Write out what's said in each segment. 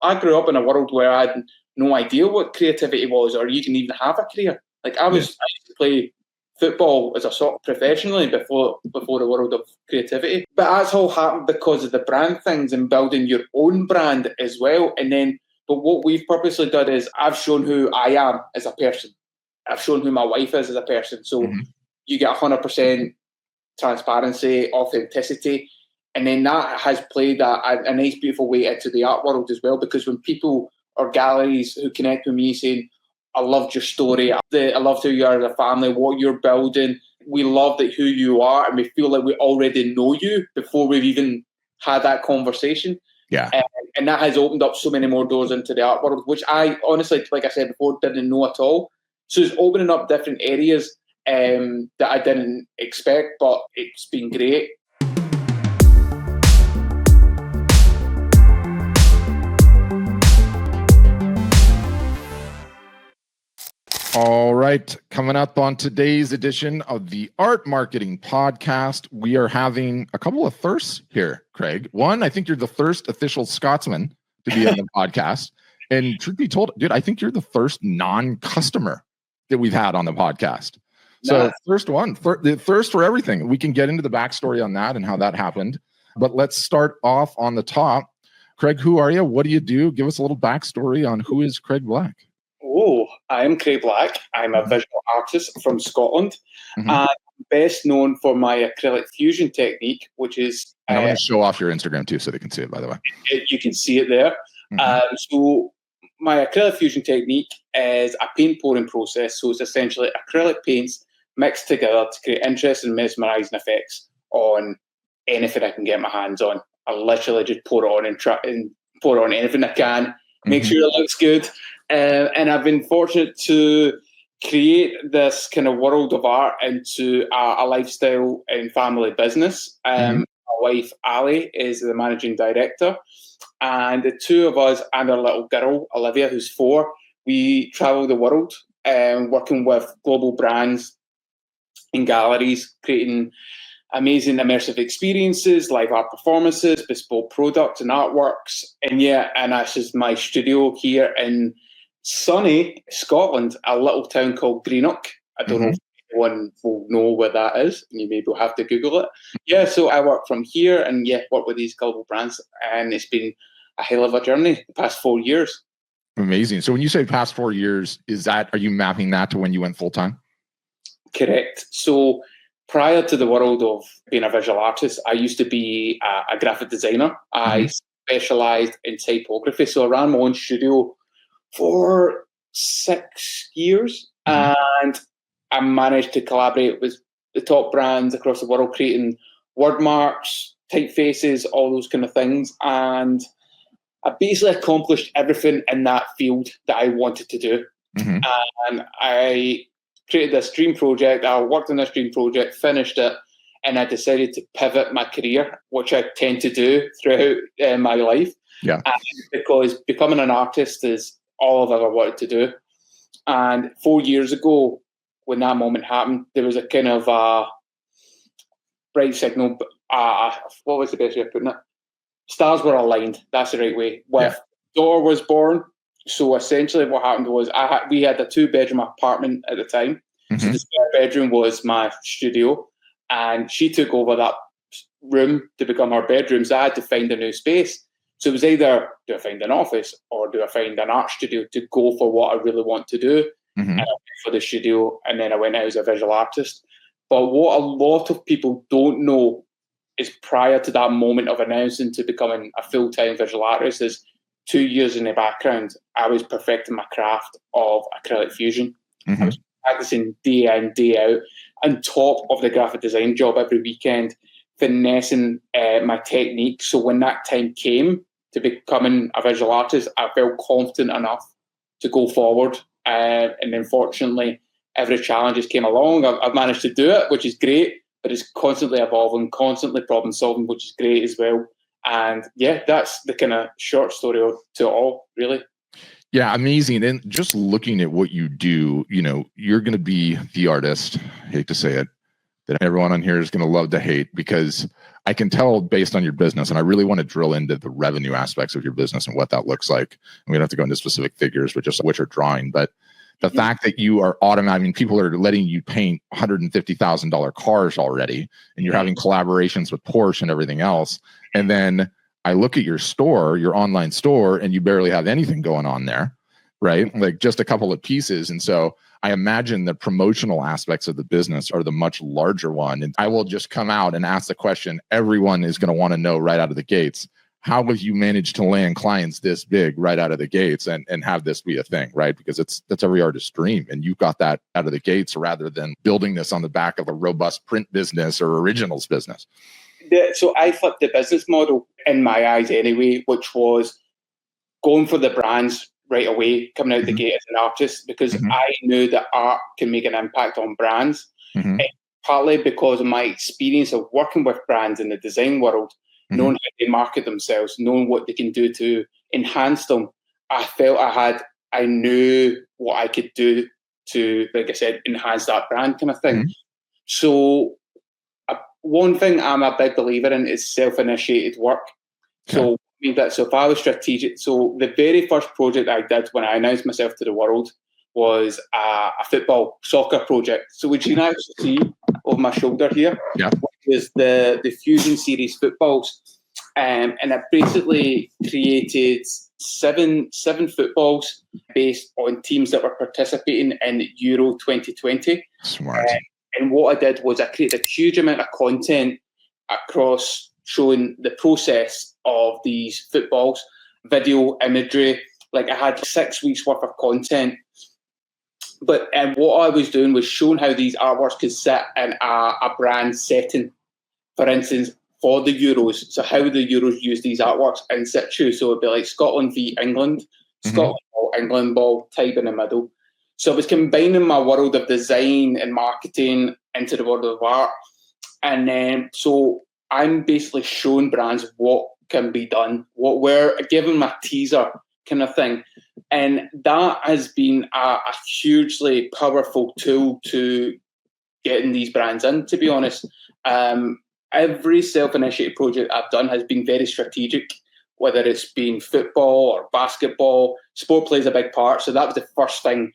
I grew up in a world where I had no idea what creativity was, or you can even have a career. Like I used to play football as a sort of professionally before the world of creativity. But that's all happened because of the brand things and building your own brand as well. And then, but what we've purposely done is I've shown who I am as a person. I've shown who my wife is as a person. So you get 100% transparency, authenticity. And then that has played a nice, beautiful way into the art world as well. Because when people or galleries who connect with me saying, I loved your story, I loved who you are as a family, what you're building, we love that who you are, and we feel like we already know you before we've even had that conversation. Yeah. And that has opened up so many more doors into the art world, which I honestly, like I said before, didn't know at all. So it's opening up different areas that I didn't expect, but it's been great. All right, coming up on today's edition of the Art Marketing Podcast, we are having a couple of firsts here, Craig. One, I think you're the first official Scotsman to be on the podcast. And truth be told, dude, I think you're the first non-customer that we've had on the podcast. So first one, the first for everything. We can get into the backstory on that and how that happened. But let's start off on the top. Craig, who are you? What do you do? Give us a little backstory on who is Craig Black. Oh, I am Craig Black. I'm a visual artist from Scotland. I'm best known for my acrylic fusion technique, which is... And I'm going to show off your Instagram too so they can see it, by the way. You can see it there. So my acrylic fusion technique is a paint pouring process. So it's essentially acrylic paints mixed together to create interesting, mesmerising effects on anything I can get my hands on. I literally just pour it on and pour it on anything I can, make sure it looks good. And I've been fortunate to create this kind of world of art into a lifestyle and family business. My wife, Ali, is the managing director. And the two of us and our little girl, Olivia, who's 4, we travel the world working with global brands and galleries, creating amazing immersive experiences, live art performances, bespoke products and artworks. And this is my studio here in sunny Scotland, a little town called Greenock. I don't know if anyone will know where that is. You maybe will have to Google it. Yeah, so I work from here and work with these global brands. And it's been a hell of a journey the past 4 years. Amazing. So when you say past 4 years, are you mapping that to when you went full time? Correct. So prior to the world of being a visual artist, I used to be a graphic designer. I specialised in typography. So I ran my own studio for 6 years, and I managed to collaborate with the top brands across the world, creating word marks, typefaces, all those kind of things. And I basically accomplished everything in that field that I wanted to do. And I created this dream project. I worked on this dream project, finished it, and I decided to pivot my career, which I tend to do throughout my life. Yeah, because becoming an artist is all I've ever wanted to do. And 4 years ago, when that moment happened, there was a kind of bright signal. What was the best way of putting it? Stars were aligned. That's the right way. Daughter was born. So essentially what happened was we had a 2-bedroom apartment at the time. So the spare bedroom was my studio. And she took over that room to become her bedroom. So I had to find a new space. So it was either, do I find an office or do I find an art studio to go for what I really want to do? And I went for the studio, and then I went out as a visual artist. But what a lot of people don't know is prior to that moment of announcing to becoming a full-time visual artist is 2 years in the background, I was perfecting my craft of acrylic fusion. I was practicing day in, day out, on top of the graphic design job every weekend, finessing my technique. So when that time came to becoming a visual artist, I felt confident enough to go forward. And then fortunately, every challenge just came along. I've managed to do it, which is great, but it's constantly evolving, constantly problem solving, which is great as well. And that's the kind of short story to it all, really. Yeah, amazing. And just looking at what you do, you're going to be the artist, I hate to say it, that everyone on here is going to love to hate, because I can tell based on your business, and I really want to drill into the revenue aspects of your business and what that looks like. And we don't have to go into specific figures, but just which are drawing. But the fact that you are automating, people are letting you paint $150,000 cars already, and you're having collaborations with Porsche and everything else. And then I look at your store, your online store, and you barely have anything going on there, right? Like just a couple of pieces. And so I imagine the promotional aspects of the business are the much larger one. And I will just come out and ask the question everyone is going to want to know right out of the gates. How have you managed to land clients this big right out of the gates and have this be a thing, right? Because that's every artist's dream. And you've got that out of the gates rather than building this on the back of a robust print business or originals business. So I flipped the business model in my eyes anyway, which was going for the brands right away, coming out the gate as an artist, because I knew that art can make an impact on brands. Partly because of my experience of working with brands in the design world, knowing how they market themselves, knowing what they can do to enhance them. I felt I knew what I could do to, like I said, enhance that brand kind of thing. So one thing I'm a big believer in is self-initiated work. So if I was strategic, so the very first project I did when I announced myself to the world was a soccer project. So which you can actually see over my shoulder here, which is the Fusion Series footballs. And I basically created seven footballs based on teams that were participating in Euro 2020. Smart. And what I did was I created a huge amount of content across showing the process of these footballs, video, imagery. Like I had 6 weeks worth of content. But what I was doing was showing how these artworks could sit in a brand setting. For instance, for the Euros. So how the Euros use these artworks in situ. So it'd be like Scotland v England, Scotland ball, England ball, type in the middle. So I was combining my world of design and marketing into the world of art. And then, so I'm basically showing brands what can be done, what we're giving my teaser kind of thing. And that has been a hugely powerful tool to getting these brands in, to be honest. Every self-initiated project I've done has been very strategic, whether it's been football or basketball. Sport plays a big part. So that was the first thing.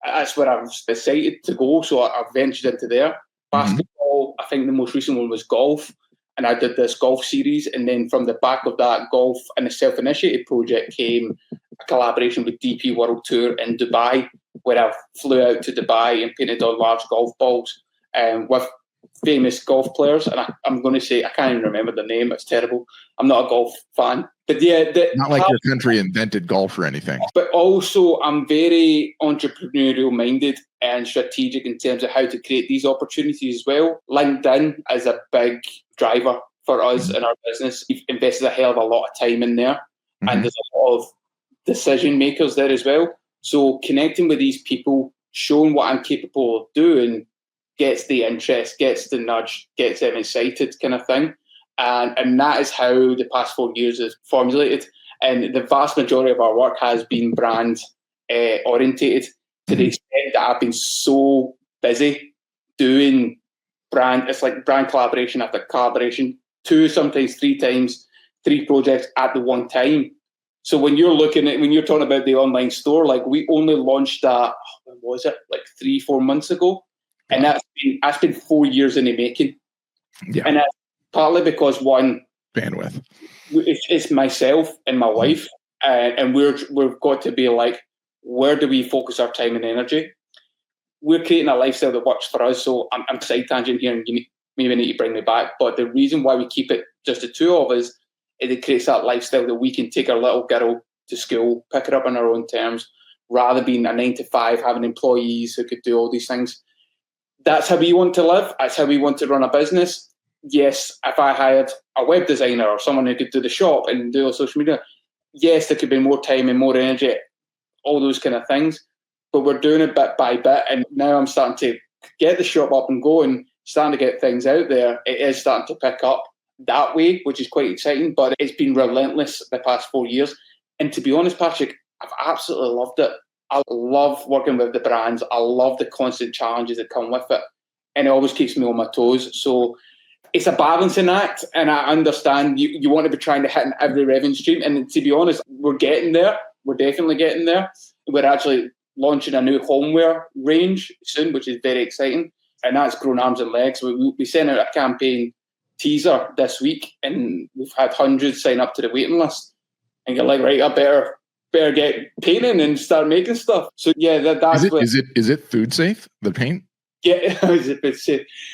That's where I was decided to go. So I ventured into there. Basketball, I think the most recent one was golf. And I did this golf series. And then from the back of that golf and a self-initiated project came a collaboration with DP World Tour in Dubai, where I flew out to Dubai and painted on large golf balls with famous golf players. And I'm going to say, I can't even remember the name. It's terrible. I'm not a golf fan. But yeah. Not like your country invented golf or anything. But also, I'm very entrepreneurial minded and strategic in terms of how to create these opportunities as well. LinkedIn is a big driver for us in our business. We've invested a hell of a lot of time in there. And there's a lot of decision makers there as well. So connecting with these people, showing what I'm capable of doing, gets the interest, gets the nudge, gets them excited kind of thing. And that is how the past 4 years is formulated. And the vast majority of our work has been brand orientated to the extent that I've been so busy doing it's like brand collaboration after collaboration, 2, sometimes 3 times, 3 projects at the one time. So when you're talking about the online store, like we only launched that, when was it? Like 3-4 months ago. And that's been 4 years in the making. Yeah. And that's partly because one, bandwidth. It's myself and my wife, and we've got to be like, where do we focus our time and energy? We're creating a lifestyle that works for us. So I'm side tangent here, and you maybe need to bring me back. But the reason why we keep it just the 2 of us is it creates that lifestyle that we can take our little girl to school, pick her up on our own terms, rather than being a 9 to 5, having employees who could do all these things. That's how we want to live. That's how we want to run a business. Yes, if I hired a web designer or someone who could do the shop and do all social media, yes, there could be more time and more energy, all those kind of things. But we're doing it bit by bit. And now I'm starting to get the shop up and going, starting to get things out there. It is starting to pick up that way, which is quite exciting. But it's been relentless the past 4 years. And to be honest, Patrick, I've absolutely loved it. I love working with the brands. I love the constant challenges that come with it. and it always keeps me on my toes. So it's a balancing act, and I understand you want to be trying to hit in every revenue stream. And to be honest, we're getting there. We're definitely getting there. We're actually launching a new homeware range soon, which is very exciting. And that's grown arms and legs. We sent out a campaign teaser this week, and we've had hundreds sign up to the waiting list. And you're like, right, I better get painting and start making stuff. So yeah, that's is it food safe, the paint? Yeah,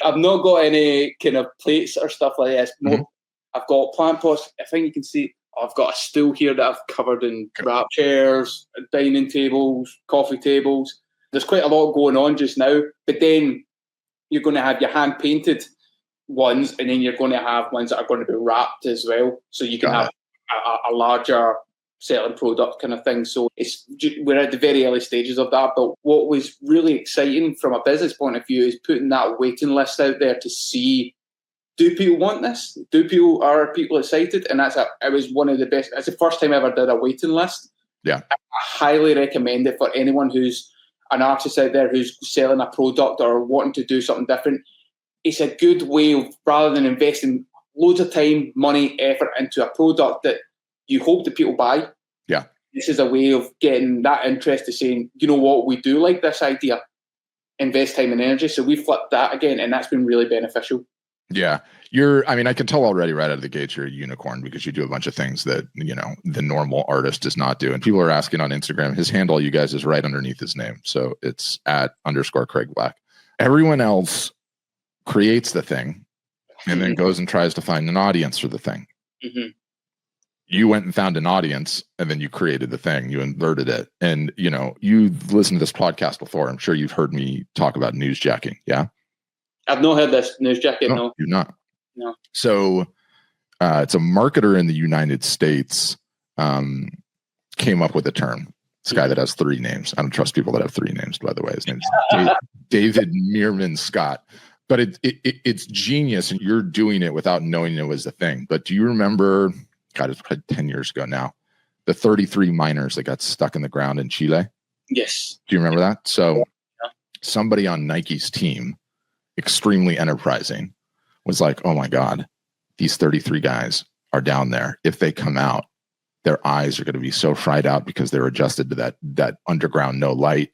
I've not got any kind of plates or stuff like this. No, I've got plant pots. I think you can see I've got a stool here that I've covered in wrap, chairs, dining tables, coffee tables. There's quite a lot going on just now. But then you're going to have your hand painted ones, and then you're going to have ones that are going to be wrapped as well. So you can have a larger selling product kind of thing. So we're at the very early stages of that. But what was really exciting from a business point of view is putting that waiting list out there to see, do people want this? Are people excited? And it was one of the best. It's the first time I ever did a waiting list. Yeah. I highly recommend it for anyone who's an artist out there who's selling a product or wanting to do something different. It's a good way of, rather than investing loads of time, money, effort into a product that you hope that people buy. Yeah. This is a way of getting that interest to saying, you know what, we do like this idea. Invest time and energy. So we flipped that again, and that's been really beneficial. Yeah. I can tell already right out of the gates you're a unicorn, because you do a bunch of things that, the normal artist does not do. And people are asking on Instagram, his handle, you guys, is right underneath his name. So it's @ Craig Black. Everyone else creates the thing and then goes and tries to find an audience for the thing. Mm-hmm. You went and found an audience, and then you created the thing, you inverted it. And, you've listened to this podcast before. I'm sure you've heard me talk about newsjacking. Yeah. I've not heard this newsjacking. No. You've not. No. So it's a marketer in the United States came up with a term. This guy that has 3 names. I don't trust people that have 3 names, by the way. His name's David Meerman Scott. But it's genius, and you're doing it without knowing it was a thing. But do you remember, God, it's probably 10 years ago now, the 33 miners that got stuck in the ground in Chile? Yes. Do you remember that? So somebody on Nike's team, extremely enterprising, was like, oh my God, these 33 guys are down there. If they come out, their eyes are going to be so fried out because they're adjusted to that underground no light,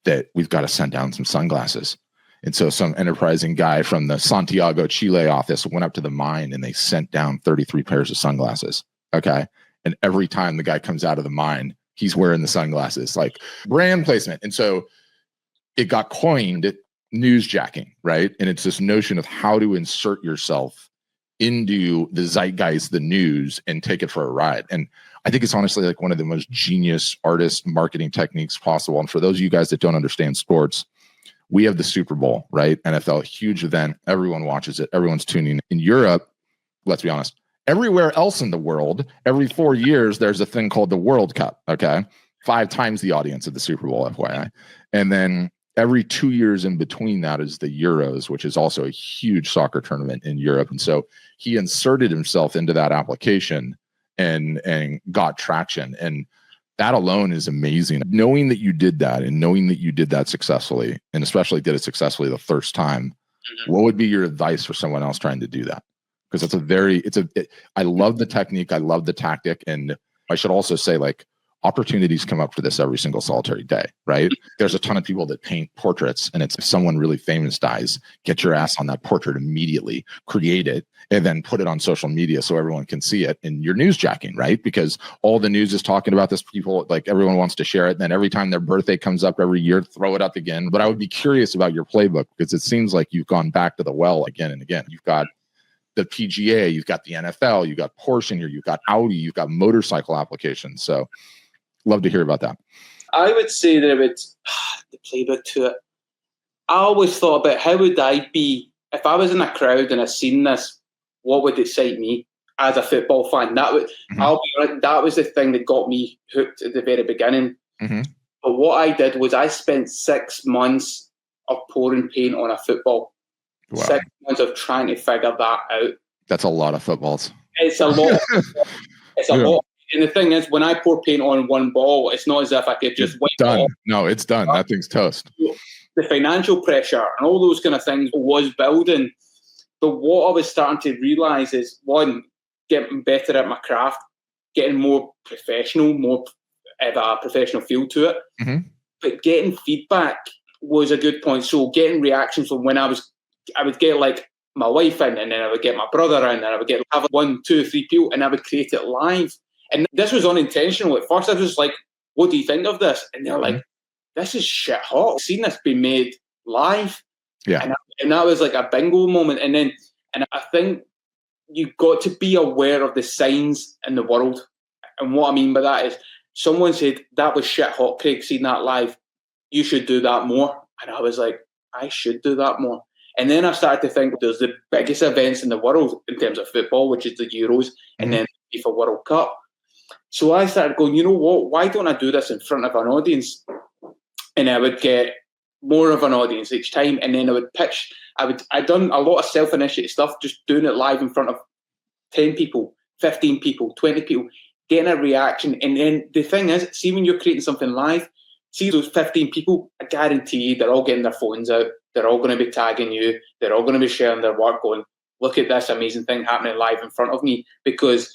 that we've got to send down some sunglasses. And so some enterprising guy from the Santiago, Chile office went up to the mine, and they sent down 33 pairs of sunglasses. Okay. And every time the guy comes out of the mine, he's wearing the sunglasses, like brand placement. And so it got coined newsjacking, right? And it's this notion of how to insert yourself into the zeitgeist, the news, and take it for a ride. And I think it's honestly like one of the most genius artist marketing techniques possible. And for those of you guys that don't understand sports, we have the Super Bowl, right? NFL, huge event. Everyone watches it. Everyone's tuning in. In Europe, let's be honest, everywhere else in the world, every 4 years, there's a thing called the World Cup, okay? 5 times the audience of the Super Bowl, FYI. And then every 2 years in between that is the Euros, which is also a huge soccer tournament in Europe. And so he inserted himself into that application and got traction. And that alone is amazing. Knowing that you did that, and knowing that you did that successfully, and especially did it successfully the first time, what would be your advice for someone else trying to do that? Because I love the technique. I love the tactic. And I should also say, like, opportunities come up for this every single solitary day, right? There's a ton of people that paint portraits, and it's, if someone really famous dies, get your ass on that portrait immediately, create it, and then put it on social media so everyone can see it. And you're newsjacking, right? Because all the news is talking about this. People, like, everyone wants to share it. And then every time their birthday comes up every year, throw it up again. But I would be curious about your playbook, because it seems like you've gone back to the well again and again. You've got the PGA, you've got the NFL, you've got Porsche in here, you've got Audi, you've got motorcycle applications. So love to hear about that. I would say that the playbook to it. I always thought about how would I be if I was in a crowd and I seen this. What would excite me as a football fan? That would that was the thing that got me hooked at the very beginning. Mm-hmm. But what I did was I spent 6 months of pouring paint on a football. Wow. 6 months of trying to figure that out. That's a lot of footballs. It's a lot. It's a lot. And the thing is, when I pour paint on one ball, it's not as if I could just done. No, it's done. That thing's toast. the financial pressure and all those kind of things was building. But what I was starting to realise is, one, getting better at my craft, getting more professional, more of a professional feel to it. Mm-hmm. But getting feedback was a good point. So getting reactions from when I would get like my wife in, and then I would get my brother in, and I would have 1, 2, 3 people, and I would create it live. And this was unintentional. At first I was like, what do you think of this? And they're like, this is shit hot. I've seen this be made live. Yeah. And that was like a bingo moment. And I think you've got to be aware of the signs in the world. And what I mean by that is, someone said, that was shit hot, Craig, seeing that live. You should do that more. And I was like, I should do that more. And then I started to think, there's the biggest events in the world in terms of football, which is the Euros, and then the FIFA World Cup. So I started going, you know what, why don't I do this in front of an audience? And I would get more of an audience each time. And then I would pitch. I'd done a lot of self-initiated stuff, just doing it live in front of 10 people, 15 people, 20 people, getting a reaction. And then the thing is, see, when you're creating something live, see those 15 people, I guarantee you they're all getting their phones out. They're all going to be tagging you. They're all going to be sharing their work, going, look at this amazing thing happening live in front of me. Because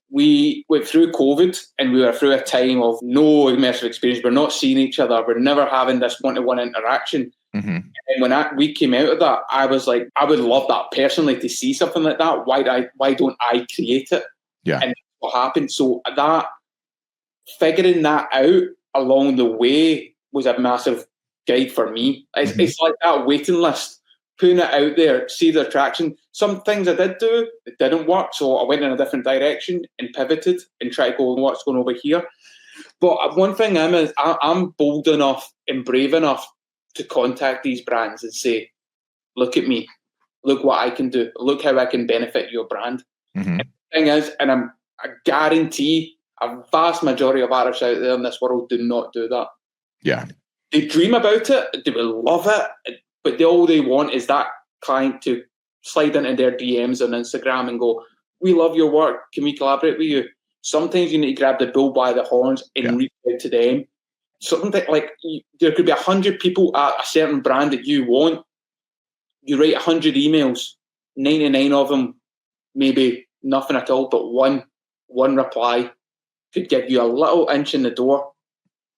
we went through COVID and we were through a time of no immersive experience. We're not seeing each other. We're never having this one-to-one interaction. Mm-hmm. And when we came out of that, I was like, I would love that personally, to see something like that. Why don't I create it? Yeah. And what happened? So that, figuring that out along the way was a massive guide for me. It's like that waiting list, putting it out there, see the attraction. Some things I did do, it didn't work, so I went in a different direction and pivoted and tried to go, what's going over here? But one thing I'm bold enough and brave enough to contact these brands and say, look at me, look what I can do, look how I can benefit your brand. Mm-hmm. And the thing is, and I guarantee a vast majority of artists out there in this world do not do that. Yeah. They dream about it, they will love it, but all they want is that client to slide into their DMs on Instagram and go, we love your work, can we collaborate with you? Sometimes you need to grab the bull by the horns and reach out to them. Something like, there could be 100 people at a certain brand that you want. You write 100 emails, 99 of them, maybe nothing at all, but one reply could give you a little inch in the door.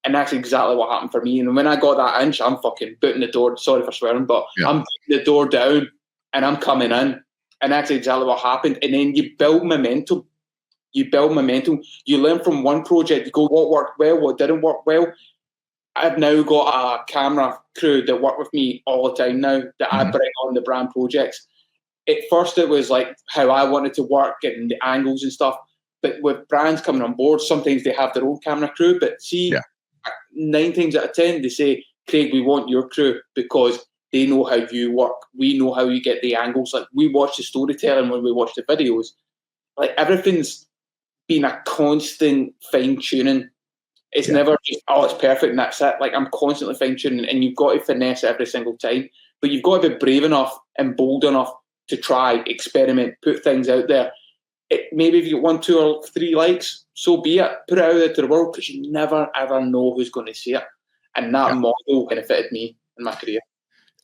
And that's exactly what happened for me. And when I got that inch, I'm fucking booting the door. Sorry for swearing, but I'm booting the door down and I'm coming in. And that's exactly what happened. And then you build momentum. You learn from one project. You go, what worked well, what didn't work well. I've now got a camera crew that work with me all the time now that I bring on the brand projects. At first, it was like how I wanted to work and the angles and stuff. But with brands coming on board, sometimes they have their own camera crew. But see, 9 times out of 10, they say, Craig, we want your crew because they know how you work. We know how you get the angles. Like, we watch the storytelling when we watch the videos. Like, everything's been a constant fine-tuning. It's never just, it's perfect and that's it. Like, I'm constantly fine-tuning, and you've got to finesse it every single time. But you've got to be brave enough and bold enough to try, experiment, put things out there. Maybe if you get 1, 2, or 3 likes, so be it. Put it out there to the world, because you never, ever know who's going to see it. And that model benefited me in my career.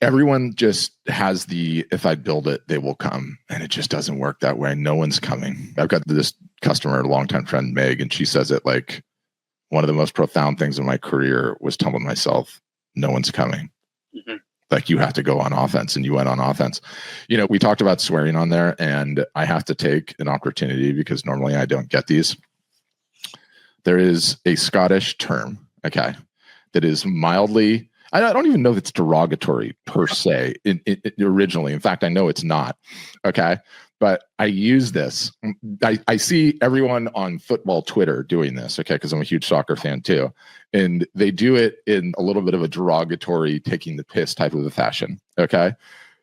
Everyone just has if I build it, they will come. And it just doesn't work that way. No one's coming. I've got this customer, a longtime friend, Meg, and she says it like, one of the most profound things in my career was telling myself, no one's coming. Mm-hmm. Like, you have to go on offense, and you went on offense. You know, we talked about swearing on there, and I have to take an opportunity because normally I don't get these. There is a Scottish term, that is mildly, I don't even know if it's derogatory per se originally. In fact, I know it's not. But I use this. I see everyone on football Twitter doing this, because I'm a huge soccer fan too. And they do it in a little bit of a derogatory, taking the piss type of a fashion,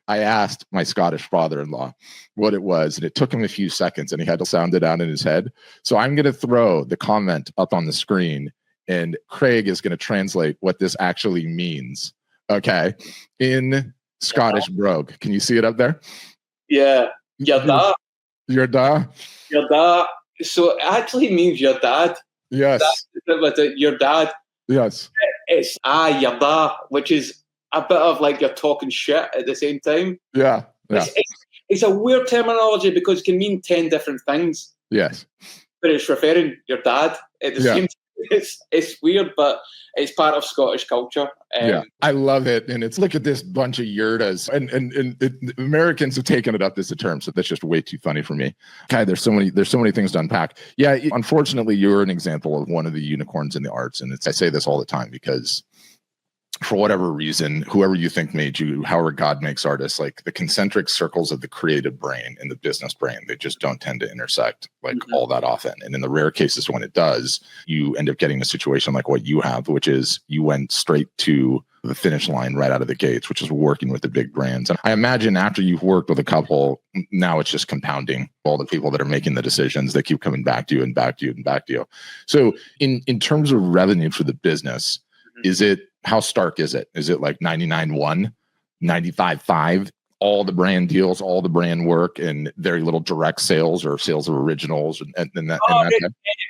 I asked my Scottish father-in-law what it was, and it took him a few seconds, and he had to sound it out in his head. So I'm going to throw the comment up on the screen, and Craig is going to translate what this actually means, in Scottish brogue. Can you see it up there? Yeah. Your dad. Your dad. Your dad. So it actually means your dad. Yes. Your dad. Yes. It's your dad, which is a bit of like you're talking shit at the same time. Yeah. It's a weird terminology because it can mean 10 different things. Yes. But it's referring your dad at the same time. It's weird, but it's part of Scottish culture. I love it. And it's, look at this bunch of yurtas. And Americans have taken it up as a term. So that's just way too funny for me. God, there's so many things to unpack. Yeah, unfortunately, you're an example of one of the unicorns in the arts. And I say this all the time because for whatever reason, whoever you think made you, however God makes artists, like the concentric circles of the creative brain and the business brain, they just don't tend to intersect like all that often. And in the rare cases when it does, you end up getting a situation like what you have, which is you went straight to the finish line right out of the gates, which is working with the big brands. And I imagine after you've worked with a couple, now it's just compounding all the people that are making the decisions. They keep coming back to you and back to you and back to you. So in terms of revenue for the business, is it, how stark is it? Is it like 99.1, 95.5, all the brand deals, all the brand work, and very little direct sales or sales of originals?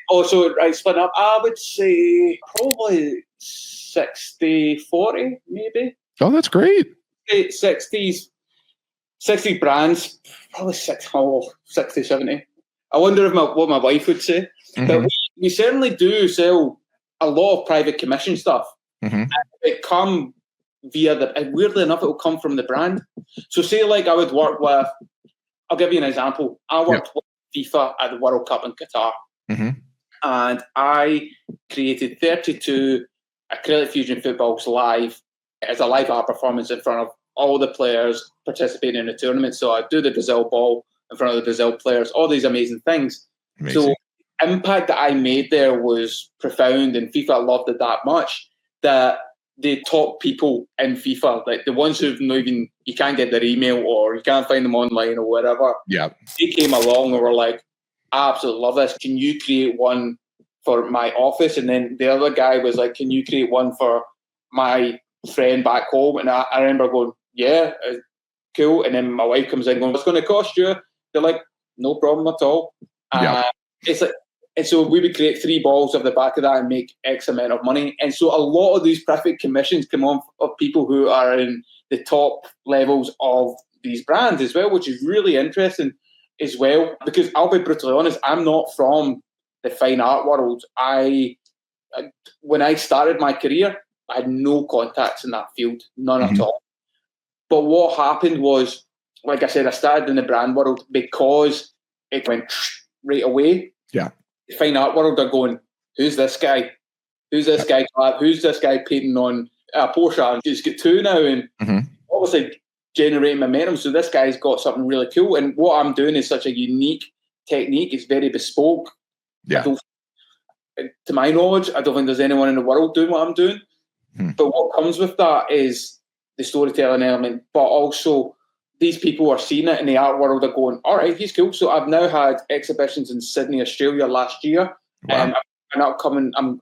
Also, right, split up. I would say probably 60-40, maybe. Oh, that's great. 60 brands, probably 60-70. I wonder what my wife would say. But we certainly do sell a lot of private commission stuff. And it come via weirdly enough, it will come from the brand. So say like I would work with, I'll give you an example. I worked with FIFA at the World Cup in Qatar. And I created 32 Acrylic Fusion footballs live as a live art performance in front of all the players participating in the tournament. So I do the Brazil ball in front of the Brazil players, all these amazing things. So impact that I made there was profound, and FIFA loved it that much that the top people in FIFA, like the ones who've not even, you can't get their email or you can't find them online or whatever. They came along and were like, I absolutely love this. Can you create one for my office? And then the other guy was like, can you create one for my friend back home? And I remember going, yeah, cool. And then my wife comes in going, what's going to cost you? They're like, no problem at all. It's like, and so we would create 3 balls off the back of that and make X amount of money. And so a lot of these private commissions come on of people who are in the top levels of these brands as well, which is really interesting as well. Because I'll be brutally honest, I'm not from the fine art world. When I started my career, I had no contacts in that field, none at all. But what happened was, like I said, I started in the brand world because it went right away. The fine art world are going, who's this guy? Who's this guy? Who's this guy painting on a Porsche? He's got 2 now, and obviously generating momentum. So this guy's got something really cool. And what I'm doing is such a unique technique. It's very bespoke. To my knowledge, I don't think there's anyone in the world doing what I'm doing. But what comes with that is the storytelling element, but also these people are seeing it in the art world. Are going, all right, he's cool. So I've now had exhibitions in Sydney, Australia last year. I'm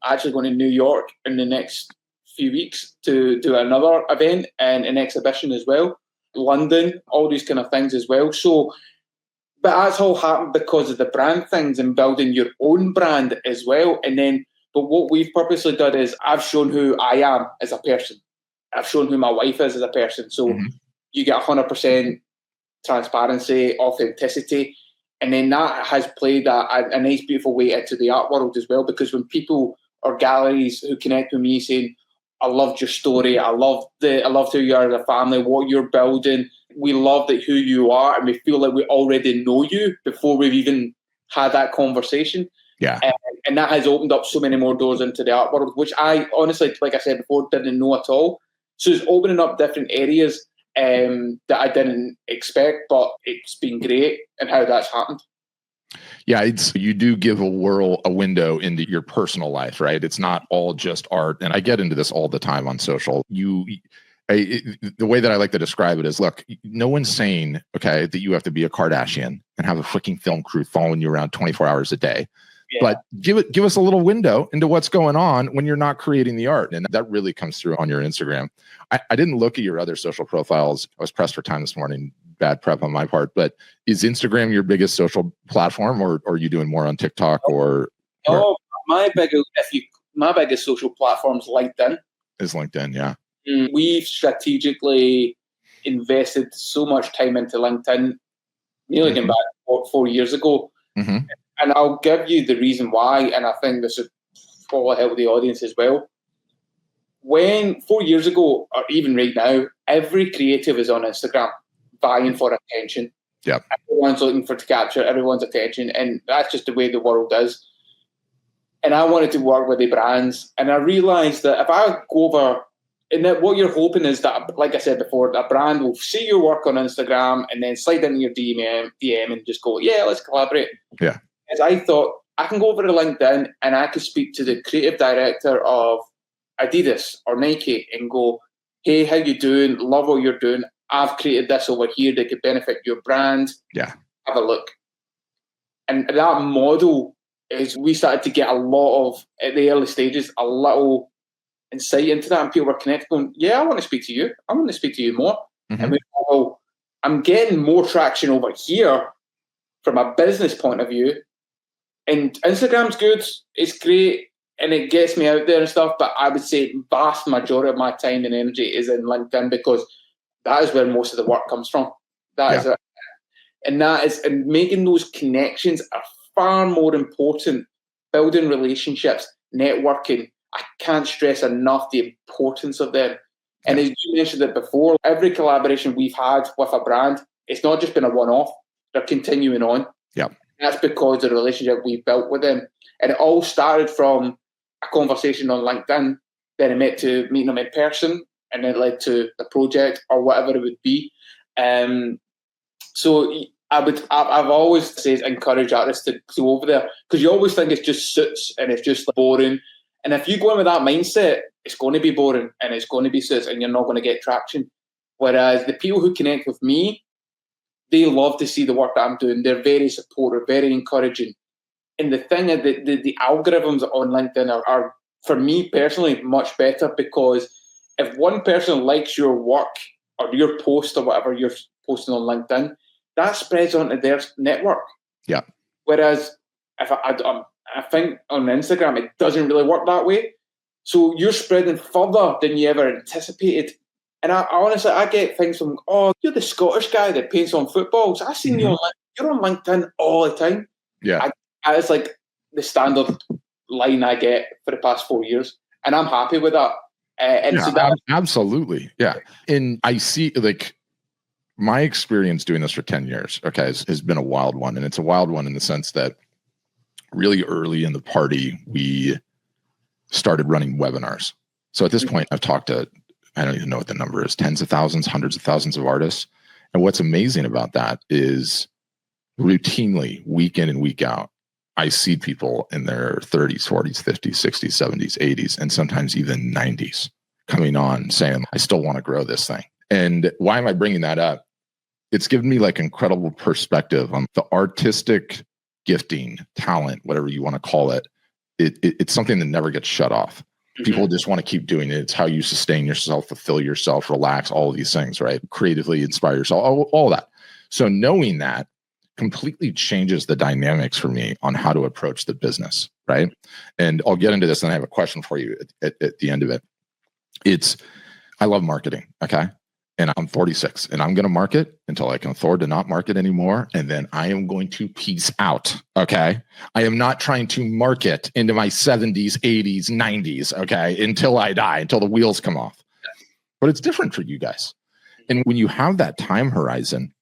actually going to New York in the next few weeks to do another event and an exhibition as well. London, all these kind of things as well. So, but that's all happened because of the brand things and building your own brand as well. And then, but what we've purposely done is I've shown who I am as a person. I've shown who my wife is as a person. So you get 100% transparency, authenticity. And then that has played a nice, beautiful way into the art world as well. Because when people or galleries who connect with me saying, I loved your story, I loved who you are as a family, what you're building, we love that who you are, and we feel like we already know you before we've even had that conversation. And that has opened up so many more doors into the art world, which I honestly, like I said before, didn't know at all. So it's opening up different areas that I didn't expect, but it's been great and how that's happened. Yeah, you do give a window into your personal life, right? It's not all just art. And I get into this all the time on social. The way that I like to describe it is, look, no one's saying, okay, that you have to be a Kardashian and have a freaking film crew following you around 24 hours a day. But give us a little window into what's going on when you're not creating the art. And that really comes through on your Instagram. I didn't look at your other social profiles. I was pressed for time this morning. Bad prep on my part. But is Instagram your biggest social platform, or are you doing more on TikTok or? My biggest social platform is LinkedIn. Is LinkedIn, yeah. We've strategically invested so much time into LinkedIn, nearly going back 4 years ago. And I'll give you the reason why, and I think this would probably help the audience as well. When 4 years ago, or even right now, every creative is on Instagram vying for attention. Yep. Everyone's looking to capture everyone's attention, and that's just the way the world is. And I wanted to work with the brands, and I realized that if I go over, and that what you're hoping is that, like I said before, that brand will see your work on Instagram and then slide into your DM and just go, yeah, let's collaborate. Yeah. As I thought, I can go over to LinkedIn and I could speak to the creative director of Adidas or Nike and go, hey, how you doing? Love what you're doing. I've created this over here that could benefit your brand. Yeah. Have a look. And that model is, we started to get a lot of, at the early stages, a little insight into that, and people were connected going, yeah, I want to speak to you. I want to speak to you more. And we go, well, I'm getting more traction over here from a business point of view. And Instagram's good, it's great, and it gets me out there and stuff, but I would say vast majority of my time and energy is in LinkedIn, because that is where most of the work comes from. And making those connections are far more important. Building relationships, networking, I can't stress enough the importance of them. And as you mentioned it before, every collaboration we've had with a brand, it's not just been a one-off, they're continuing on. Yep. That's because of the relationship we built with them. And it all started from a conversation on LinkedIn, then it led to meeting them in person, and then it led to a project or whatever it would be. So I've always said encourage artists to go over there, because you always think it's just suits and it's just boring. And if you go in with that mindset, it's going to be boring and it's going to be suits and you're not going to get traction. Whereas the people who connect with me, they love to see the work that I'm doing. They're very supportive, very encouraging. And the thing is that the algorithms on LinkedIn are, for me personally, much better, because if one person likes your work or your post or whatever you're posting on LinkedIn, that spreads onto their network. Yeah. Whereas if I think on Instagram, it doesn't really work that way. So you're spreading further than you ever anticipated. And I honestly, I get things from, oh, you're the Scottish guy that paints on footballs. I've seen you on, you're on LinkedIn all the time. Yeah. It's like the standard line I get for the past 4 years. And I'm happy with that. Absolutely. Yeah. And I see, like, my experience doing this for 10 years, has been a wild one. And it's a wild one in the sense that really early in the party, we started running webinars. So at this point, I've talked to, I don't even know what the number is, tens of thousands, hundreds of thousands of artists. And what's amazing about that is routinely, week in and week out, I see people in their 30s, 40s, 50s, 60s, 70s, 80s, and sometimes even 90s coming on saying, I still want to grow this thing. And why am I bringing that up? It's given me like incredible perspective on the artistic gifting, talent, whatever you want to call it. It's something that never gets shut off. People just want to keep doing it. It's how you sustain yourself, fulfill yourself, relax, all of these things, right? Creatively inspire yourself, all that. So knowing that completely changes the dynamics for me on how to approach the business, right? And I'll get into this, and I have a question for you at the end of it. I love marketing, okay? And I'm 46, and I'm going to market until I can afford to not market anymore. And then I am going to peace out. Okay. I am not trying to market into my 70s, 80s, 90s. Okay. Until I die, until the wheels come off. But it's different for you guys. And when you have that time horizon,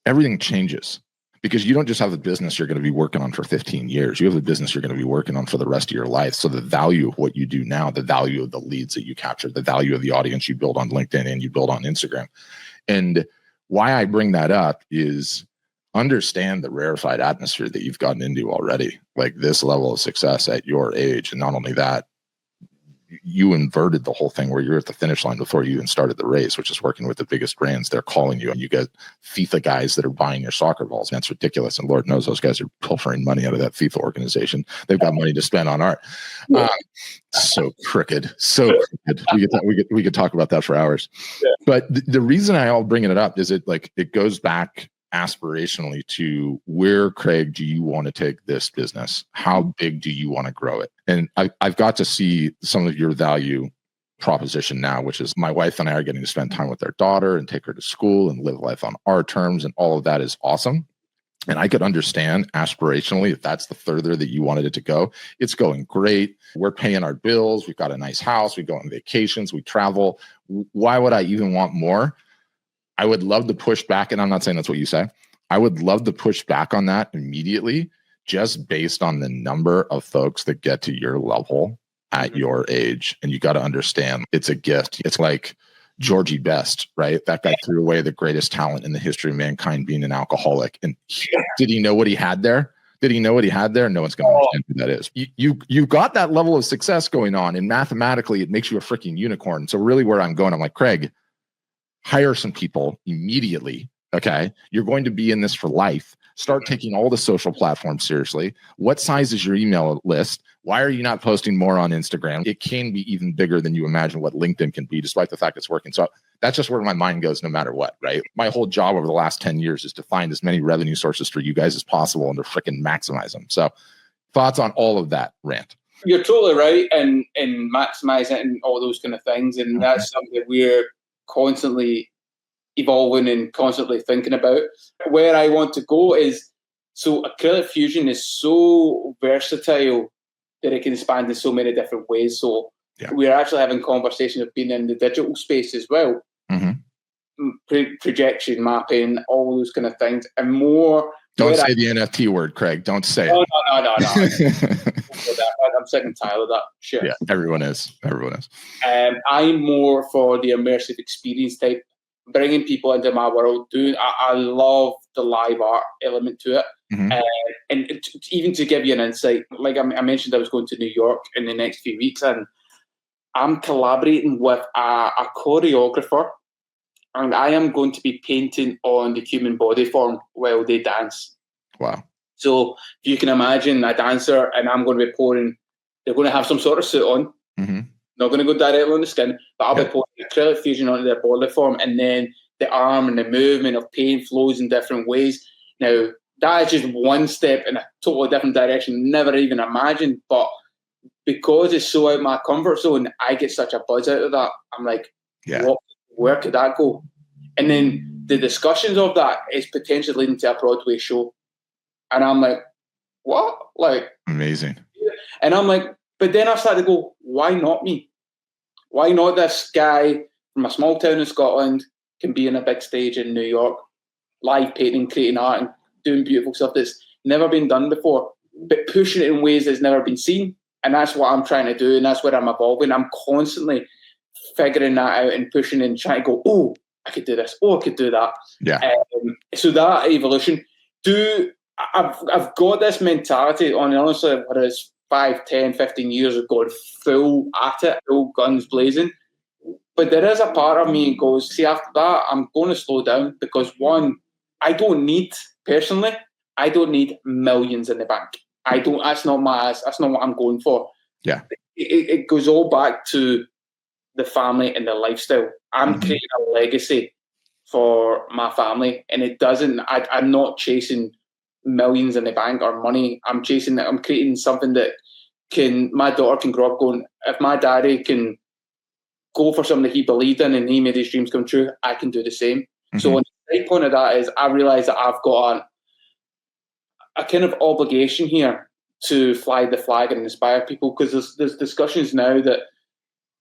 everything changes, because you don't just have a business you're going to be working on for 15 years. You have a business you're going to be working on for the rest of your life. So the value of what you do now, the value of the leads that you capture, the value of the audience you build on LinkedIn and you build on Instagram. And why I bring that up is understand the rarefied atmosphere that you've gotten into already, like this level of success at your age. And not only that, you inverted the whole thing where you're at the finish line before you even started the race, which is working with the biggest brands. They're calling you, and you get FIFA guys that are buying your soccer balls. That's ridiculous. And Lord knows those guys are pilfering money out of that FIFA organization. They've got money to spend on art. So crooked. We could talk about that for hours. Yeah. But the reason I'll bringing it up is it goes back aspirationally to where, Craig, do you want to take this business? How big do you want to grow it? And I've got to see some of your value proposition now, which is my wife and I are getting to spend time with their daughter and take her to school and live life on our terms. And all of that is awesome. And I could understand aspirationally if that's the further that you wanted it to go. It's going great. We're paying our bills. We've got a nice house. We go on vacations. We travel. Why would I even want more? I would love to push back. And I'm not saying that's what you say. I would love to push back on that immediately, just based on the number of folks that get to your level at your age. And you got to understand it's a gift. It's like Georgie Best, right? That guy threw away the greatest talent in the history of mankind, being an alcoholic. And did he know what he had there? Did he know what he had there? No one's going to understand who that is. You got that level of success going on, and mathematically it makes you a freaking unicorn. So really where I'm going, I'm like, Craig, hire some people immediately. Okay. You're going to be in this for life. Start taking all the social platforms seriously. What size is your email list? Why are you not posting more on Instagram? It can be even bigger than you imagine what LinkedIn can be, despite the fact it's working. So that's just where my mind goes no matter what, right? My whole job over the last 10 years is to find as many revenue sources for you guys as possible and to freaking maximize them. So thoughts on all of that, Rant? You're totally right in maximizing and all those kind of things. And that's something that we're constantly evolving and constantly thinking about. Where I want to go is, so acrylic fusion is so versatile that it can expand in so many different ways. So we're actually having conversations of being in the digital space as well. Projection, mapping, all those kind of things, and more. Don't say the NFT word, Craig. Don't say it. No. I'm sick and tired of that shit. Yeah, everyone is. I'm more for the immersive experience type, bringing people into my world. I love the live art element to it. And even to give you an insight, like I mentioned, I was going to New York in the next few weeks, and I'm collaborating with a choreographer, and I am going to be painting on the human body form while they dance. Wow. So if you can imagine a dancer, and I'm going to be pouring, they're going to have some sort of suit on. Not going to go directly on the skin, but I'll be pouring acrylic fusion onto their body form, and then the arm and the movement of paint flows in different ways. Now, that is just one step in a totally different direction, never even imagined. But because it's so out of my comfort zone, I get such a buzz out of that. I'm like, where could that go? And then the discussions of that is potentially leading to a Broadway show. And I'm like, what? Like, amazing. And I'm like, but then I started to go, why not me? Why not this guy from a small town in Scotland can be in a big stage in New York, live painting, creating art, and doing beautiful stuff that's never been done before, but pushing it in ways that's never been seen. And that's what I'm trying to do, and that's where I'm evolving. I'm constantly figuring that out and pushing and trying to go, oh, I could do this. Oh, I could do that. Yeah. So that evolution, I've got this mentality on, honestly, whether it's 5, 10, 15 years of going full at it, full guns blazing. But there is a part of me that goes, see, after that, I'm going to slow down because, one, I don't need millions in the bank. That's not what I'm going for. Yeah. It goes all back to the family and the lifestyle. I'm creating a legacy for my family, and I'm not chasing millions in the bank or money. I'm creating something that my daughter can grow up going, if my daddy can go for something that he believed in and he made his dreams come true, I can do the same. So the side point of that is I realise that I've got a kind of obligation here to fly the flag and inspire people, because there's discussions now that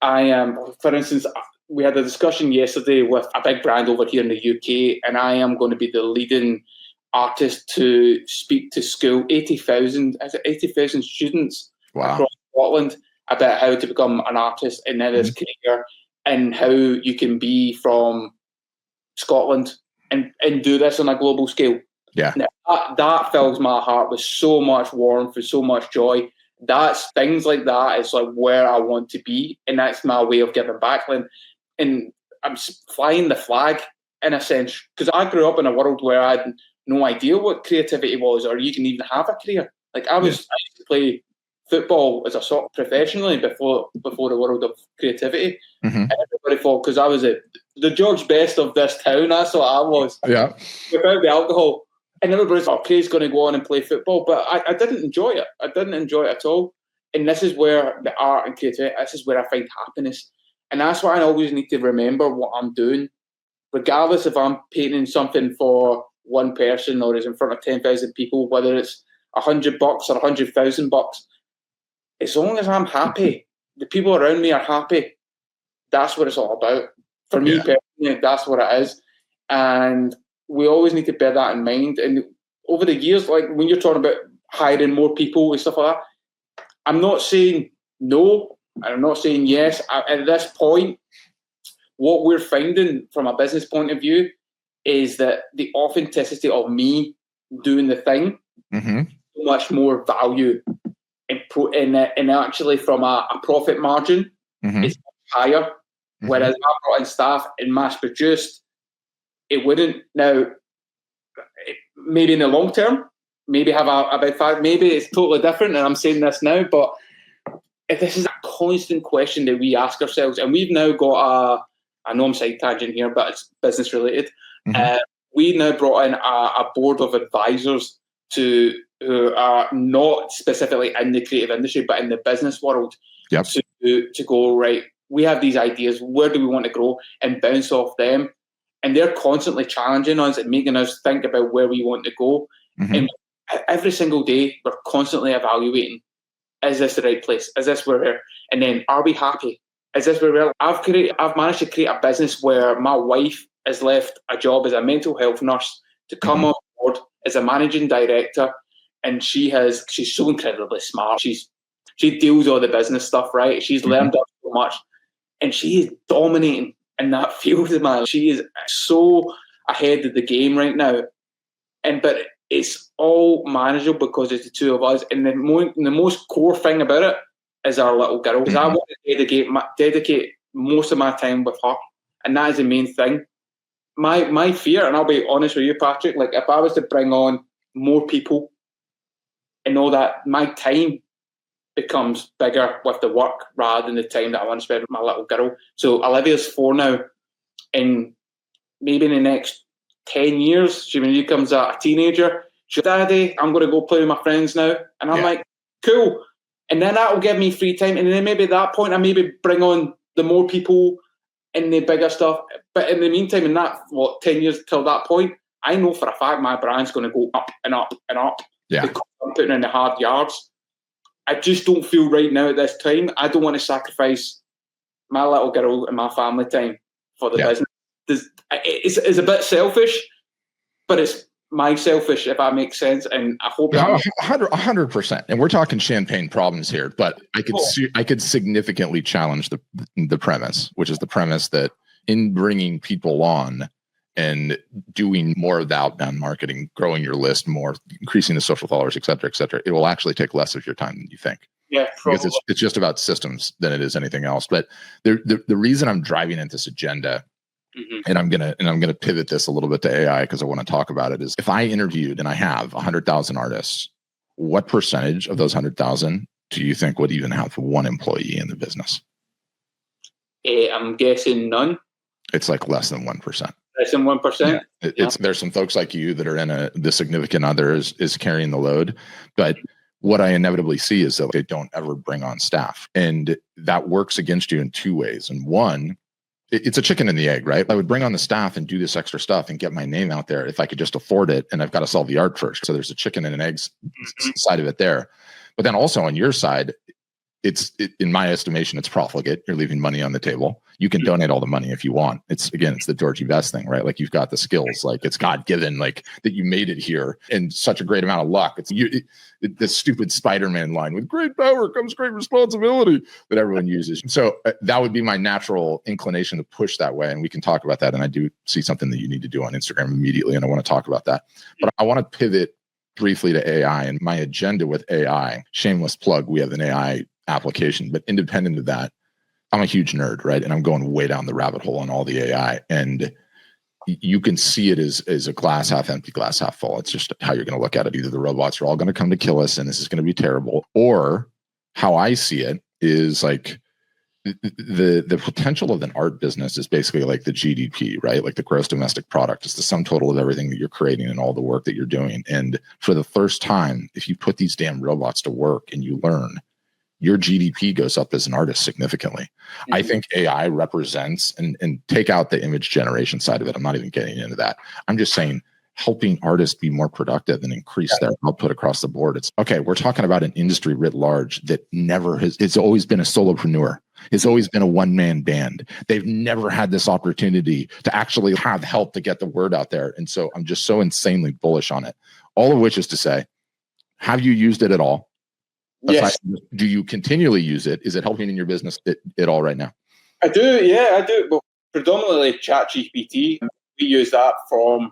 I am, for instance, we had a discussion yesterday with a big brand over here in the UK, and I am going to be the leading artist to speak to school, 80,000 students across Scotland about how to become an artist in this career and how you can be from Scotland and do this on a global scale. Yeah, now, that fills my heart with so much warmth and so much joy. That's things like that is like where I want to be, and that's my way of giving back. And I'm flying the flag in a sense, because I grew up in a world where I had no idea what creativity was, or you can even have a career. Like I used to play football as a sort professionally before the world of creativity. And everybody thought, because I was the George Best of this town, that's what I was. Yeah. Without the alcohol. And everybody's like, okay, he's going to go on and play football. But I didn't enjoy it. I didn't enjoy it at all. And this is where the art and creativity, this is where I find happiness. And that's why I always need to remember what I'm doing, regardless if I'm painting something for one person or is in front of 10,000 people, whether it's $100 or $100,000. As long as I'm happy, the people around me are happy. That's what it's all about. For me personally, that's what it is. And we always need to bear that in mind. And over the years, like when you're talking about hiring more people and stuff like that, I'm not saying no, and I'm not saying yes. At this point, what we're finding from a business point of view is that the authenticity of me doing the thing much more value and actually from a profit margin is higher. Whereas I brought in staff and mass produced, it wouldn't. Now, maybe in the long term, maybe have about five, maybe it's totally different, and I'm saying this now, but if this is a constant question that we ask ourselves, and we've now got I know I'm side tangent here, but it's business related. We've now brought in a board of advisors who are not specifically in the creative industry, but in the business world to go, right, we have these ideas, where do we want to grow, and bounce off them. And they're constantly challenging us and making us think about where we want to go. And every single day, we're constantly evaluating, is this the right place? Is this where we're, and then are we happy? Is this where we're, I've managed to create a business where my wife has left a job as a mental health nurse to come on board as a managing director. And she's so incredibly smart. She deals all the business stuff, right? She's learned up so much. And she is dominating in that field, man. She is so ahead of the game right now. But it's all manageable because it's the two of us. And the most core thing about it is our little girl. Because I want to dedicate most of my time with her. And that is the main thing. My fear, and I'll be honest with you, Patrick, like if I was to bring on more people and all that, my time becomes bigger with the work rather than the time that I want to spend with my little girl. So Olivia's 4 now, and maybe in the next 10 years, when she becomes a teenager, she'll, Daddy, I'm going to go play with my friends now. And I'm like, cool. And then that will give me free time. And then maybe at that point, I maybe bring on the more people and the bigger stuff. But in the meantime, in that, 10 years till that point, I know for a fact my brand's going to go up and up and up. Because I'm putting in the hard yards. I just don't feel right now at this time. I don't want to sacrifice my little girl and my family time for the business. It's a bit selfish, but it's my selfish, if that makes sense. And I hope 100%. And we're talking champagne problems here, but I could significantly challenge the premise, which is the premise that in bringing people on and doing more of the outbound marketing, growing your list more, increasing the social followers, et cetera, it will actually take less of your time than you think. Yeah, probably. Because it's just about systems than it is anything else. But the reason I'm driving at this agenda, and I'm gonna pivot this a little bit to AI because I want to talk about it, is if I interviewed and I have 100,000 artists, what percentage of those 100,000 do you think would even have one employee in the business? I'm guessing none. It's like less than 1%. Less than 1%. Yeah. There's some folks like you that are in the significant other is carrying the load, but what I inevitably see is that they don't ever bring on staff, and that works against you in 2 ways. And one, it's a chicken and the egg, right? I would bring on the staff and do this extra stuff and get my name out there if I could just afford it, and I've got to sell the art first. So there's a chicken and an egg side of it there. But then also on your side, in my estimation, it's profligate. You're leaving money on the table. You can donate all the money if you want. It's the Georgie Best thing, right? Like you've got the skills, like it's God given, like that you made it here and such a great amount of luck. It's the stupid Spider-Man line, with great power comes great responsibility, that everyone uses. So that would be my natural inclination to push that way. And we can talk about that. And I do see something that you need to do on Instagram immediately. And I want to talk about that, but I want to pivot briefly to AI and my agenda with AI. Shameless plug. We have an AI application, but independent of that, I'm a huge nerd, right? And I'm going way down the rabbit hole on all the AI, and you can see it as a glass half empty, glass half full. It's just how you're going to look at it. Either the robots are all going to come to kill us and this is going to be terrible, or how I see it is like the potential of an art business is basically like the GDP, right? Like the gross domestic product is the sum total of everything that you're creating and all the work that you're doing. And for the first time, if you put these damn robots to work and you learn, your GDP goes up as an artist significantly. Mm-hmm. I think AI represents, and take out the image generation side of it. I'm not even getting into that. I'm just saying helping artists be more productive and increase their output across the board. It's okay. We're talking about an industry writ large that it's always been a solopreneur. It's always been a one-man band. They've never had this opportunity to actually have help to get the word out there. And so I'm just so insanely bullish on it. All of which is to say, have you used it at all? Yes. Do you continually use it? Is it helping in your business at all right now? I do. Yeah, I do. But predominantly ChatGPT. We use that from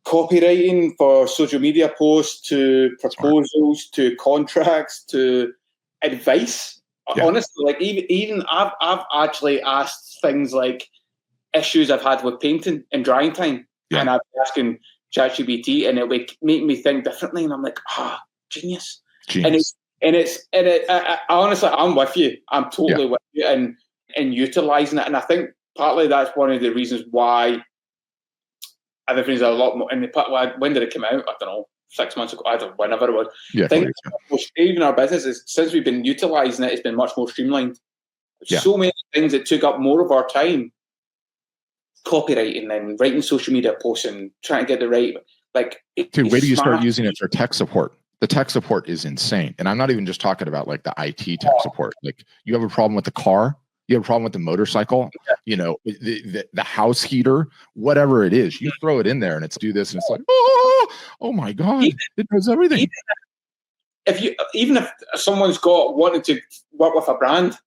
copywriting for social media posts to proposals to contracts to advice. Yeah. Honestly, like even I've actually asked things like issues I've had with painting and drying time, and I've been asking ChatGPT, and it would make me think differently. And I'm like, genius. And honestly, I'm with you. I'm totally with you and utilizing it. And I think partly that's one of the reasons why everything's a lot more. And when did it come out? I don't know, 6 months ago. I don't know, whenever it was. Yeah, I think even our businesses, since we've been utilizing it, it's been much more streamlined. So many things that took up more of our time, copywriting and writing social media posts and trying to get the right. Dude, wait till you start using it for tech support. The tech support is insane. And I'm not even just talking about like the IT tech support. Like you have a problem with the car, you have a problem with the motorcycle, the house heater, whatever it is, you throw it in there and it's do this. And it's like, oh my God, it does everything. Even if someone's wanted to work with a brand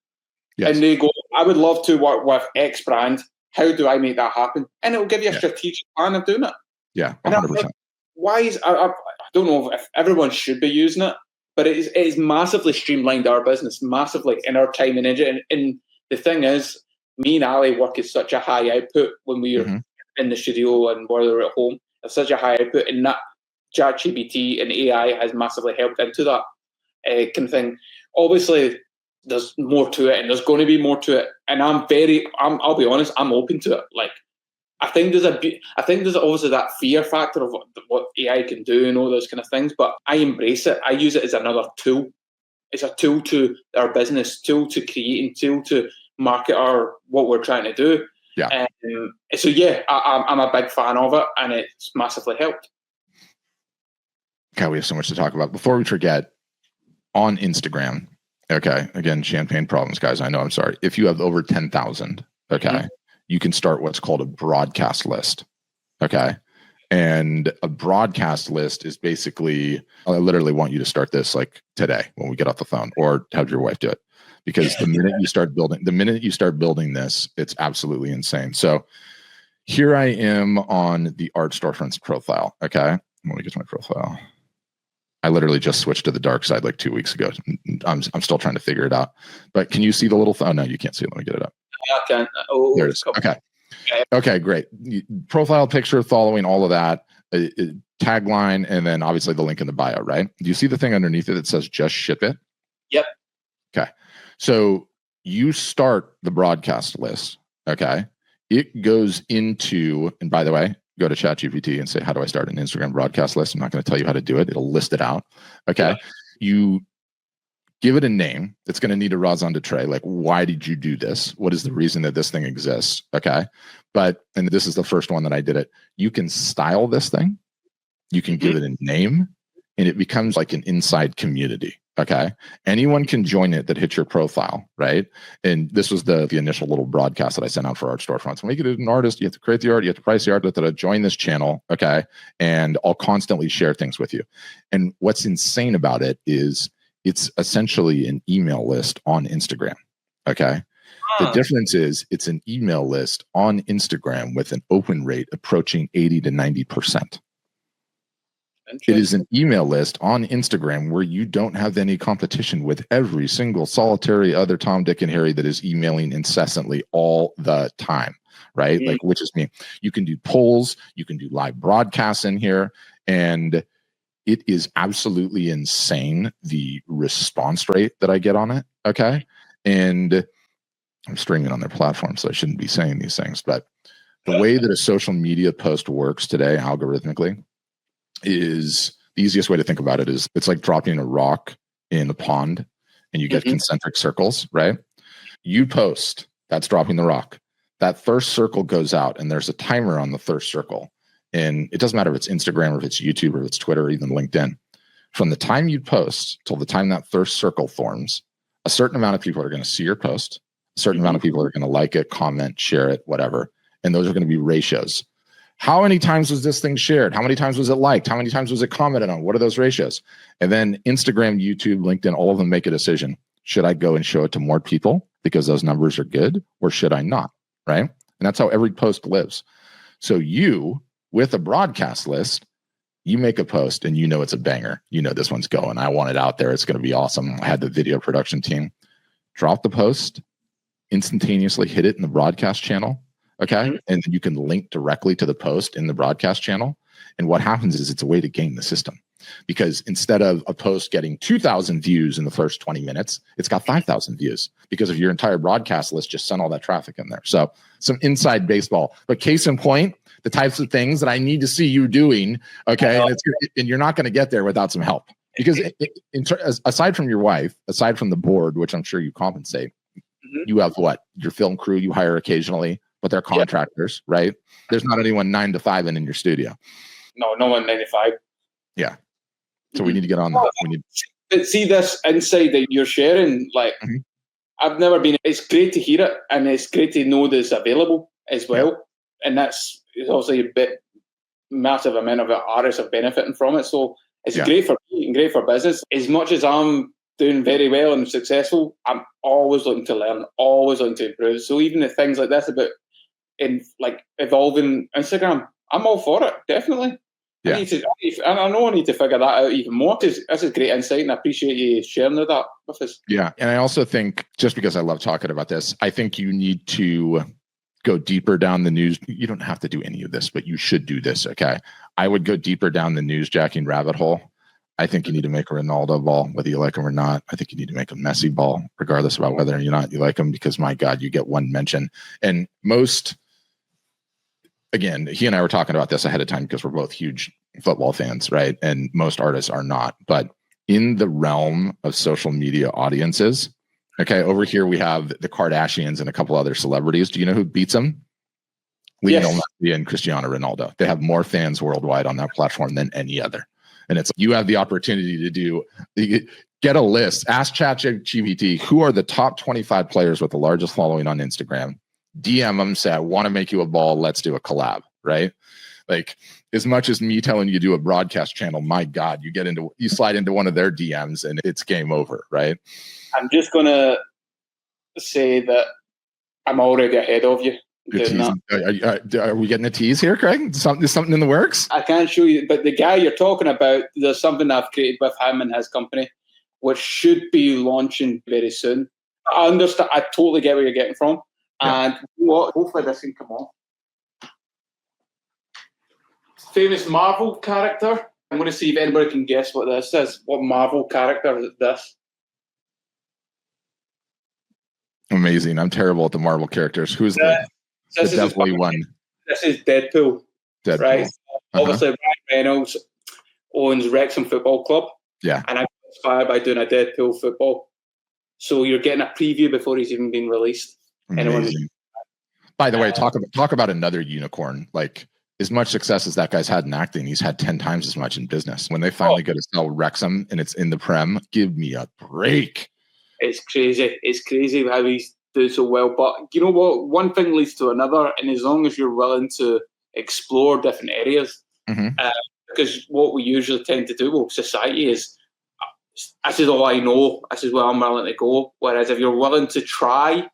and they go, I would love to work with X brand. How do I make that happen? And it will give you a strategic plan of doing it. Yeah, 100%. Why is I don't know if everyone should be using it, but it is massively streamlined our business, massively in our time and energy. And the thing is, me and Ali work at such a high output when we are in the studio and while we're at home. It's such a high output, and that ChatGPT and AI has massively helped into that kind of thing. Obviously, there's more to it, and there's going to be more to it. And I'll be honest, I'm open to it. Like, I think there's obviously that fear factor of what AI can do and all those kind of things, but I embrace it. I use it as another tool. It's a tool to our business, tool to create, and tool to market what we're trying to do. Yeah. So I'm a big fan of it, and it's massively helped. Okay, we have so much to talk about. Before we forget, on Instagram, okay, again, champagne problems, guys. I know, I'm sorry. If you have over 10,000, okay, you can start what's called a broadcast list. Okay. And a broadcast list is basically, I literally want you to start this like today when we get off the phone, or have your wife do it, because the minute you start building this, it's absolutely insane. So here I am on the Art Storefronts profile. Okay. Let me get to my profile. I literally just switched to the dark side like 2 weeks ago. I'm still trying to figure it out, but can you see the little, no, you can't see it. Let me get it up. Okay. There it is. Okay, great. Profile picture, following, all of that, tagline, and then obviously the link in the bio, right? Do you see the thing underneath it that says just ship it? Yep. Okay. So you start the broadcast list. Okay. It goes into, and by the way, go to ChatGPT and say, how do I start an Instagram broadcast list? I'm not going to tell you how to do it. It'll list it out. Okay. Yeah. You give it a name. It's going to need a raison d'etre. Like, why did you do this? What is the reason that this thing exists? Okay. And this is the first one that I did it. You can style this thing. You can give it a name, and it becomes like an inside community. Okay. Anyone can join it that hits your profile, right? And this was the initial little broadcast that I sent out for Art Storefronts. When you get an artist, you have to create the art, you have to price the art, join this channel. Okay. And I'll constantly share things with you. And what's insane about it is it's essentially an email list on Instagram. Okay. The difference is it's an email list on Instagram with an open rate approaching 80 to 90%. It is an email list on Instagram where you don't have any competition with every single solitary other Tom, Dick, and Harry that is emailing incessantly all the time, right? Like, which is me. You can do polls, you can do live broadcasts in here, and it is absolutely insane, the response rate that I get on it, okay? And I'm streaming on their platform, so I shouldn't be saying these things, but the way that a social media post works today, algorithmically, is the easiest way to think about it is it's like dropping a rock in the pond, and you get concentric circles, right? You post, that's dropping the rock. That first circle goes out, and there's a timer on the first circle. And it doesn't matter if it's Instagram or if it's YouTube or if it's Twitter or even LinkedIn. From the time you post till the time that first circle forms, a certain amount of people are going to see your post. A certain amount of people are going to like it, comment, share it, whatever. And those are going to be ratios. How many times was this thing shared? How many times was it liked? How many times was it commented on? What are those ratios? And then Instagram, YouTube, LinkedIn, all of them make a decision. Should I go and show it to more people because those numbers are good, or should I not? Right? And that's how every post lives. So you, with a broadcast list, you make a post and you know it's a banger. You know this one's going. I want it out there. It's going to be awesome. I had the video production team drop the post, instantaneously hit it in the broadcast channel. Okay. And you can link directly to the post in the broadcast channel. And what happens is it's a way to game the system, because instead of a post getting 2,000 views in the first 20 minutes, it's got 5,000 views because of your entire broadcast list just sent all that traffic in there. So some inside baseball, but case in point, the types of things that I need to see you doing. Okay. And you're not going to get there without some help, because aside from your wife, aside from the board, which I'm sure you compensate, you have what? Your film crew you hire occasionally, but they're contractors, right? There's not anyone 9 to 5 in your studio. No one 9 to 5. Yeah. So we need to get on that. We need to see this insight that you're sharing. Like, I've never been. It's great to hear it, and it's great to know that it's available as well. Yeah. And that's obviously a bit massive amount of artists are benefiting from it. So it's great for me and great for business. As much as I'm doing very well and successful, I'm always looking to learn, always looking to improve. So even the things like this about evolving Instagram, I'm all for it, definitely. Yeah. I know I need to figure that out even more, because this is great insight, and I appreciate you sharing that with us. Yeah. And I also think, just because I love talking about this, I think you need to go deeper down the news. You don't have to do any of this, but you should do this. Okay. I would go deeper down the newsjacking rabbit hole. I think you need to make a Ronaldo ball, whether you like him or not. I think you need to make a Messi ball, regardless about whether or not you like him, because my God, you get one mention. And again, he and I were talking about this ahead of time because we're both huge football fans, right? And most artists are not. But in the realm of social media audiences, okay, over here we have the Kardashians and a couple other celebrities. Do you know who beats them? Lionel Messi and Cristiano Ronaldo. They have more fans worldwide on that platform than any other. And it's, you have the opportunity to get a list. Ask ChatGPT, who are the top 25 players with the largest following on Instagram? DM them, say, I want to make you a ball. Let's do a collab, right? Like, as much as me telling you to do a broadcast channel, my God, you slide into one of their DMs and it's game over, right? I'm just going to say that I'm already ahead of you. Are we getting a tease here, Craig? Something in the works? I can't show you, but the guy you're talking about, there's something I've created with him and his company, which should be launching very soon. I understand. I totally get where you're getting from. And hopefully this can come off. Famous Marvel character. I'm going to see if anybody can guess what this is. What Marvel character is this? Amazing. I'm terrible at the Marvel characters. Who's the definitely one? This is Deadpool. Right? Obviously, Ryan Reynolds owns Wrexham Football Club. Yeah. And I got inspired by doing a Deadpool football. So you're getting a preview before he's even been released. By the way, talk about another unicorn. Like, as much success as that guy's had in acting, he's had 10 times as much in business. When they finally go to sell Wrexham and it's in the Prem, give me a break. It's crazy. It's crazy how he's doing so well. But you know what? One thing leads to another, and as long as you're willing to explore different areas, because what we usually tend to do with society is, this is all I know, this is where I'm willing to go. Whereas if you're willing to try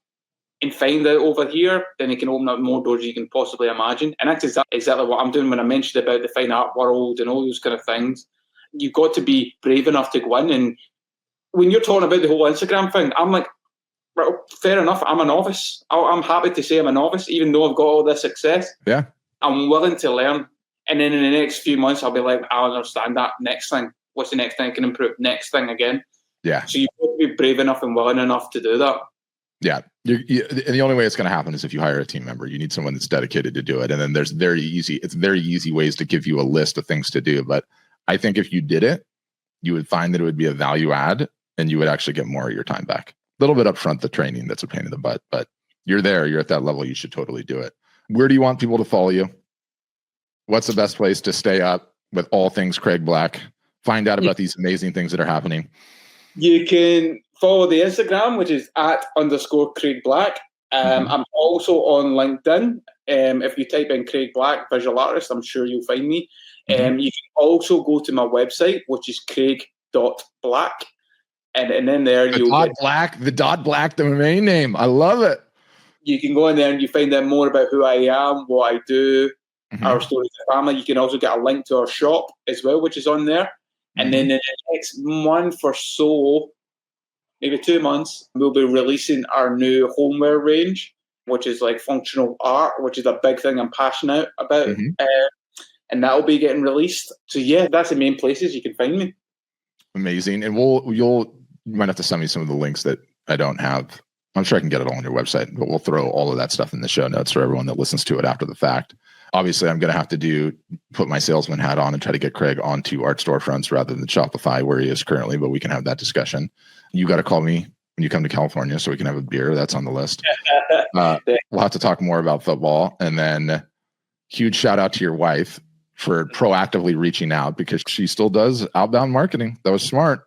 and find out over here, then it can open up more doors you can possibly imagine. And that's exactly what I'm doing when I mentioned about the fine art world and all those kind of things. You've got to be brave enough to go in. And when you're talking about the whole Instagram thing, I'm like, well, fair enough, I'm a novice. I'm happy to say I'm a novice, even though I've got all this success. Yeah. I'm willing to learn. And then in the next few months, I'll be like, I understand that. Next thing. What's the next thing I can improve? Next thing again. Yeah. So you've got to be brave enough and willing enough to do that. Yeah. And the only way it's going to happen is if you hire a team member. You need someone that's dedicated to do it. And then it's very easy ways to give you a list of things to do. But I think if you did it, you would find that it would be a value add and you would actually get more of your time back. A little bit upfront, the training, that's a pain in the butt, but you're there, you're at that level, you should totally do it. Where do you want people to follow you? What's the best place to stay up with all things Craig Black? Find out about these amazing things that are happening. You can follow the Instagram, which is @_Craig Black. I'm also on LinkedIn. If you type in Craig Black, visual artist, I'm sure you'll find me. You can also go to my website, which is craig.black. And in there, the .black, the main name. I love it. You can go in there and you find out more about who I am, what I do, our stories of family. You can also get a link to our shop as well, which is on there. And then in the next month or so, maybe 2 months, we'll be releasing our new homeware range, which is like functional art, which is a big thing I'm passionate about. And that'll be getting released. So yeah, that's the main places you can find me. Amazing. And you might have to send me some of the links that I don't have. I'm sure I can get it all on your website, but we'll throw all of that stuff in the show notes for everyone that listens to it after the fact. Obviously, I'm going to have to put my salesman hat on and try to get Craig onto art storefronts rather than Shopify where he is currently, but we can have that discussion. You got to call me when you come to California so we can have a beer. That's on the list. We'll have to talk more about football. And then huge shout out to your wife for proactively reaching out because she still does outbound marketing. That was smart.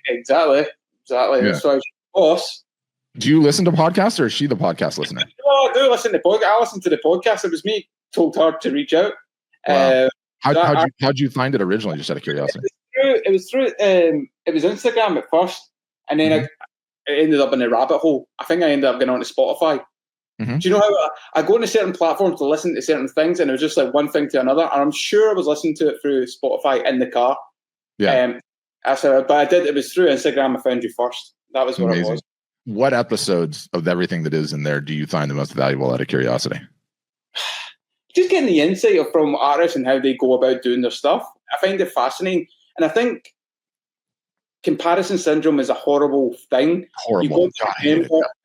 Exactly. Yeah. So, boss. Do you listen to podcasts or is she the podcast listener? No, I do listen to podcasts. I listen to the podcast. It was me told her to reach out. Wow. How'd you find it originally, just out of curiosity? It was Instagram at first, and then I ended up in a rabbit hole. I think I ended up getting onto Spotify. Do you know how I go into certain platforms to listen to certain things, and it was just like one thing to another, and I'm sure I was listening to it through Spotify in the car. Yeah. But I did. It was through Instagram. I found you first. That was what it was. What episodes of everything that is in there do you find the most valuable out of curiosity? Just getting the insight from artists and how they go about doing their stuff. I find it fascinating. And I think comparison syndrome is a horrible thing. Horrible.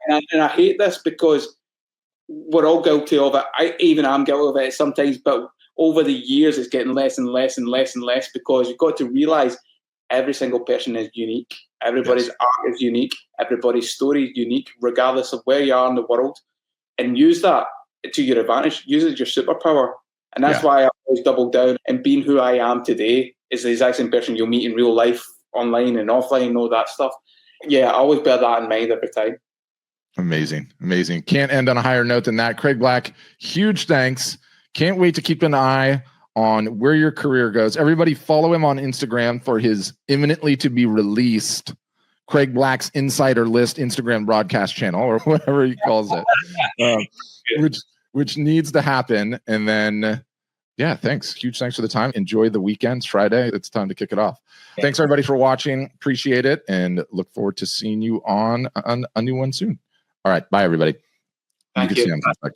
And I hate this because we're all guilty of it. Even I'm guilty of it sometimes, but over the years it's getting less and less and less and less because you've got to realize every single person is unique. Everybody's art is unique. Everybody's story is unique, regardless of where you are in the world. And use that to your advantage. Use it as your superpower. And that's why I always double down. And being who I am today is the exact same person you'll meet in real life, online and offline, and all that stuff. Yeah, I always bear that in mind every time. Amazing. Can't end on a higher note than that. Craig Black, huge thanks. Can't wait to keep an eye on where your career goes. Everybody follow him on Instagram for his imminently to be released Craig Black's Insider List Instagram broadcast channel, or whatever he calls it, which needs to happen. And then, thanks. Huge thanks for the time. Enjoy the weekend. It's Friday. It's time to kick it off. Thanks everybody for watching. Appreciate it. And look forward to seeing you on a new one soon. All right. Bye everybody. Thank you.